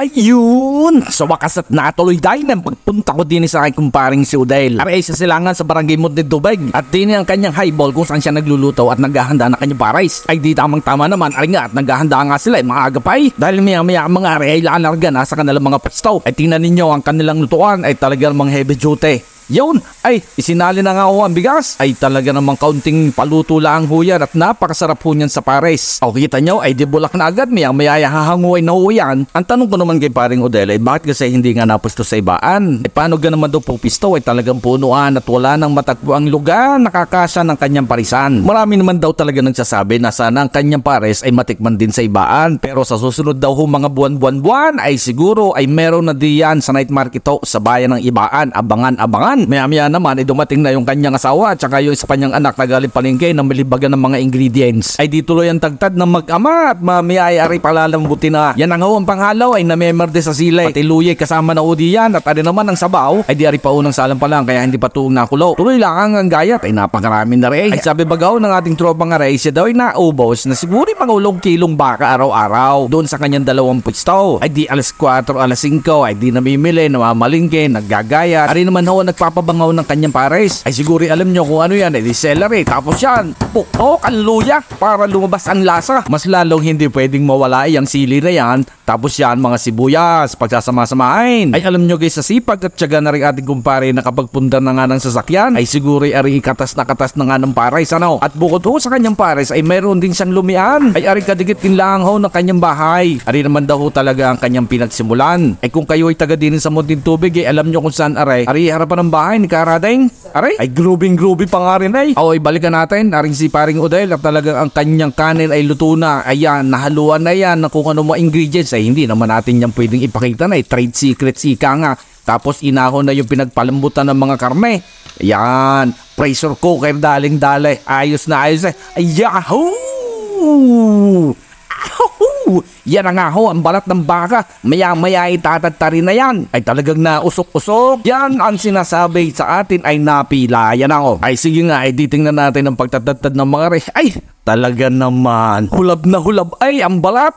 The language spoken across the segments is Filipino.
Ayun! Sa wakas at natuloy dahil ng pagpunta ko din sa aking kumparing si Udel. Aray sa silangan sa barangay Muntin Tubig. At din ang kanyang highball kung saan siya nagluluto at naghahanda na kanyang pares. Ay di tamang tama naman, aray nga at naghahanda nga sila mga agapay. Dahil maya mga aray ay lalarga na sa kanilang mga pwesto. Ay tingnan ninyo ang kanilang lutuan ay talagang mga heavy duty. Yun, ay isinali na nga ho ang bigas. Ay talaga namang kaunting paluto lang ho yan at napakasarap ho niyan sa pares. O kita nyo ay di bulak na agad maya hahanguay na ho yan. Ang tanong ko naman kay paring Odel ay bakit kasi hindi nga napusto sa ibaan? Ay paano ga naman daw po pisto ay talagang punuan at wala nang matagpo ang lugar nakakasya ng kanyang parisan. Marami naman daw talaga nagsasabi na sana ang kanyang pares ay matikman din sa ibaan. Pero sa susunod daw ho mga buwan ay siguro ay meron na diyan sa night market ho sa bayan ng Ibaan. Abangan. Maya naman ay dumating na yung kanyang asawa at saka yung isa pa niyang anak na galing palengke na milibagan ng mga ingredients. Ay di tuloy ang tagtad ng mag-ama at mamaya ay ari palalambutin na. Yan ang ang panghalaw ay namemerde sa sile. Pati luye kasama na udi yan at ari naman ang sabaw ay di ari pa unang salang pa lang kaya hindi pa tuong nakulo. Tuloy lang ang gayat ay napakarami na rin. Ay sabi bagaw ng ating tropang aray siya daw ay naubos na siguro mga ulong kilong baka araw-araw doon sa kanyang dalawang pwesto. Ay di alas 4 alas 5 ay di namimili, namamalingke, naggagayat. Ari naman ho nagpapabangaw ng kanyang pares. Ay siguro alam nyo kung ano yan, di celery. Tapos yan, pukok ang luya para lumabas ang lasa. Mas lalong hindi pwedeng mawala ang sili na yan. Tapos yan mga sibuyas, pagsasama-samain. Ay alam nyo guys, sa sipag at tiyaga na rin ating kumpare na kapag punta na nga ng sasakyan, ay siguro ari katas na ng pares ano. At bukod ho sa kanyang pares ay mayroon din siyang lumian. Ay ari kadikit din lang ho ng kanyang bahay. Ari naman daw ho talaga ang kanyang pinagsimulan. Ay kung kayo ay taga din sa Muntin Tubig ay alam nyo kung saan ari harapan ng bahay ni Karadeng. Aray, ay groovy pa nga rin ay. O, balikan natin, aring si paring Odel at talagang ang kanyang kanin ay luto na. Ayan, nahaluan na yan na kung ano mga ingredients ay hindi naman natin yan pwedeng ipakita na trade secrets ika nga. Tapos inahon na yung pinagpalambutan ng mga karne. Ayan, pressure cooker daling-dali. Ayos na ayos eh. Ay, yahoo! Yan ang nga ho, ang balat ng baka. Maya itatagtarin na yan. Ay talagang nausok-usok. Yan ang sinasabi sa atin ay napila. Yan ako. Ay sige nga, ay ditingnan natin ang pagtatatad ng mga res. Ay, talaga naman. Hulab na hulab ay ang balat.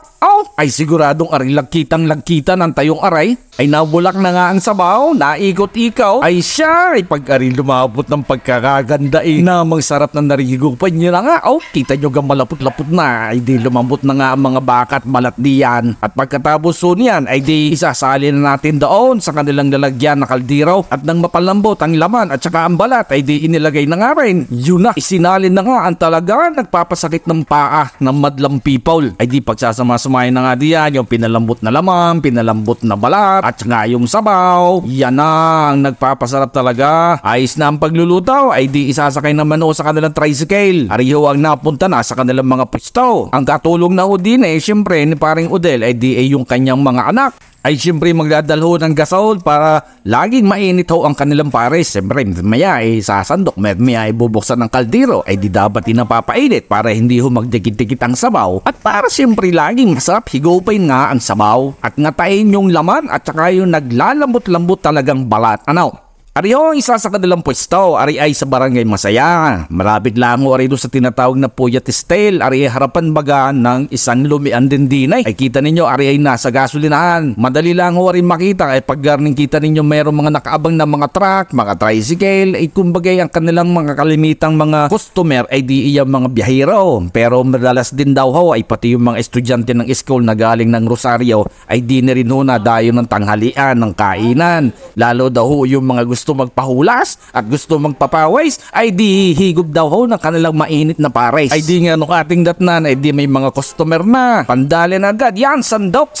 Ay siguradong aray lagkitang-lagkita ng tayong aray. Ay nabulak na nga ang sabaw, naikot-ikaw. Ay siya, ay pag-aray lumabot ng pagkakaganda namang sarap na narigupan niya na nga. Kita nyo gang malapot-lapot na. Ay di lumambot na nga ang mga baka at balat diyan. At pagkatapos so niyan, ay di isasali na natin doon sa kanilang lalagyan na kaldero. At nang mapalambot ang laman at saka ang balat, ay di inilagay na nga rin. Yun na, isinalin na nga ang talaga nagpapasakit ng paa ng madlang people. Ay di pagsasama-samahin na nga diyan yung pinalambot na laman, pinalambot na balat, at saka yung sabaw. Yan na ang nagpapasarap talaga. Ayos na ang pagluluto, ay di isasakay naman o sa kanilang tricycle. Ariho ang napunta na sa kanilang mga pwesto. Ang katulong na ho din syempre ni paring Odel ay di yung kanyang mga anak. Ay siyempre magdadalho ng gasol para laging mainit ho ang kanilang pares. Siyempre maya sasandok, maya bubuksan ng kaldero ay di dapat napapainit para hindi ho magdikit-dikit ang sabaw at para siyempre laging masarap higupin nga ang sabaw at ngatain yung laman at saka yung naglalambot-lambot talagang balat. Ano? Ari ho, isa sa kanilang pwesto, ari ay sa barangay Masaya. Malapit lang ho ari doon sa tinatawag na Puyat Estel, ari harapan baga ng isang lumian din dinay. Ay kita ninyo, ari ay nasa gasolinahan. Madali lang ho ari makita, ay paggarning kita ninyo mayroong mga nakaabang na mga truck, mga tricycle, ay kumbagay ang kanilang mga kalimitang mga customer ay di iyang mga biyahero. Pero madalas din daw ho, ay pati yung mga estudyante ng school na galing ng Rosario, ay di na rin ho na dayo ng tanghalian, ng kainan. Lalo daw ho yung mga gusto magpahulas at gusto magpapawis ay di higop daw ho ng kanilang mainit na pares. Ay di nga nung ating datnan ay di may mga customer na pandalin agad. Yan, sandok.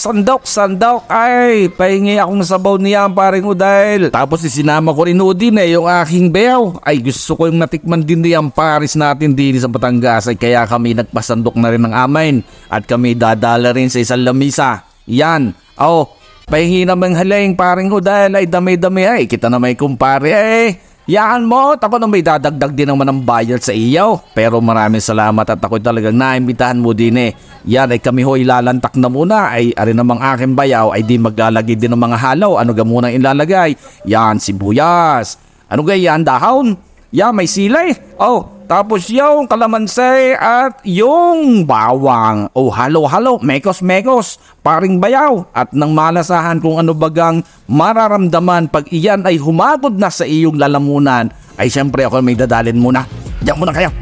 Ay, pahingi akong sabaw niya paring Udel. Tapos isinama ko rin din yung aking beyaw. Ay gusto ko yung natikman din ang pares natin din sa Batangas. Ay kaya kami nagpasandok na rin ng amin at kami dadala rin sa isang lamisa. Yan. Pahingi namang haling paring Udel ay dami-dami ay kita na may kumpare Yaan mo, ako na may dadagdag din naman ng bayad sa iyo. Pero maraming salamat at ako talagang naimbitahan mo din Yan ay kami ho ilalantak na muna ay ari namang aking bayaw ay di maglalagay din ng mga halaw. Ano ga muna ilalagay? Yan, sibuyas. Ano ga yan, dahon? Yan, may silay. tapos yung kalamansi at yung bawang. O halo-halo, mekos-mekos, paring bayaw at nang malasahan kung ano bagang mararamdaman pag iyan ay humagod na sa iyong lalamunan, ay siyempre ako may dadalhin muna. Diyan muna kayo.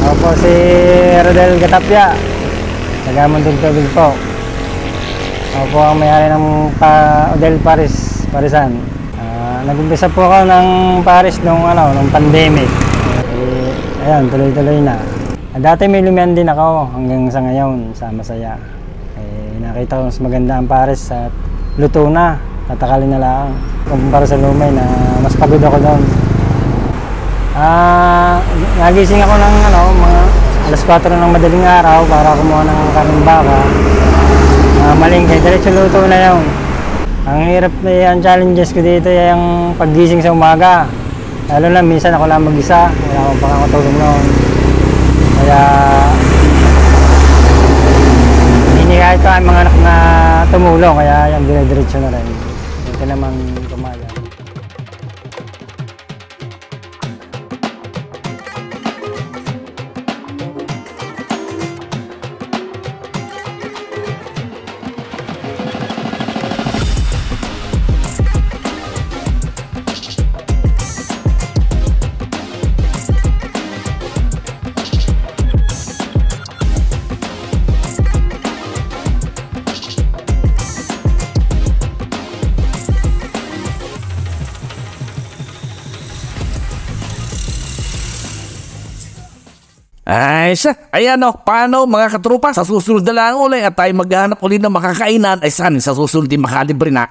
Ako po si Rodel Gatapia, taga-Mundog Tubig po. Ako po ang may-ari ng Odel Parisan. Nag-umpisa po ako ng Paris nung pandemic. Ayan, tuloy-tuloy na. Dati may lumian din ako hanggang sa ngayon sa Masaya. Nakita ko mas maganda ang Paris at luto na, tatakalin na lang. Kumpara sa Lumay na mas pagod ako doon. Nagising ako ng mga alas 4 ng madaling araw para kumuha ng karning baka. Malingkay, diretso luto na yun. Ang hirap na ang challenges ko dito ay ang paggising sa umaga. Lalo na minsan ako lang mag-isa, wala akong pakakatulong noon. Kaya hindi kahit pa ang mga anak na tumulong, kaya yan dire-diretso na rin. Hindi naman kumaya. Ay siya, ayan paano mga katrupa, sa susunod na lang ulit at tayo maghanap ulit ng makakainan, ay saan sa susunod din makalibre na,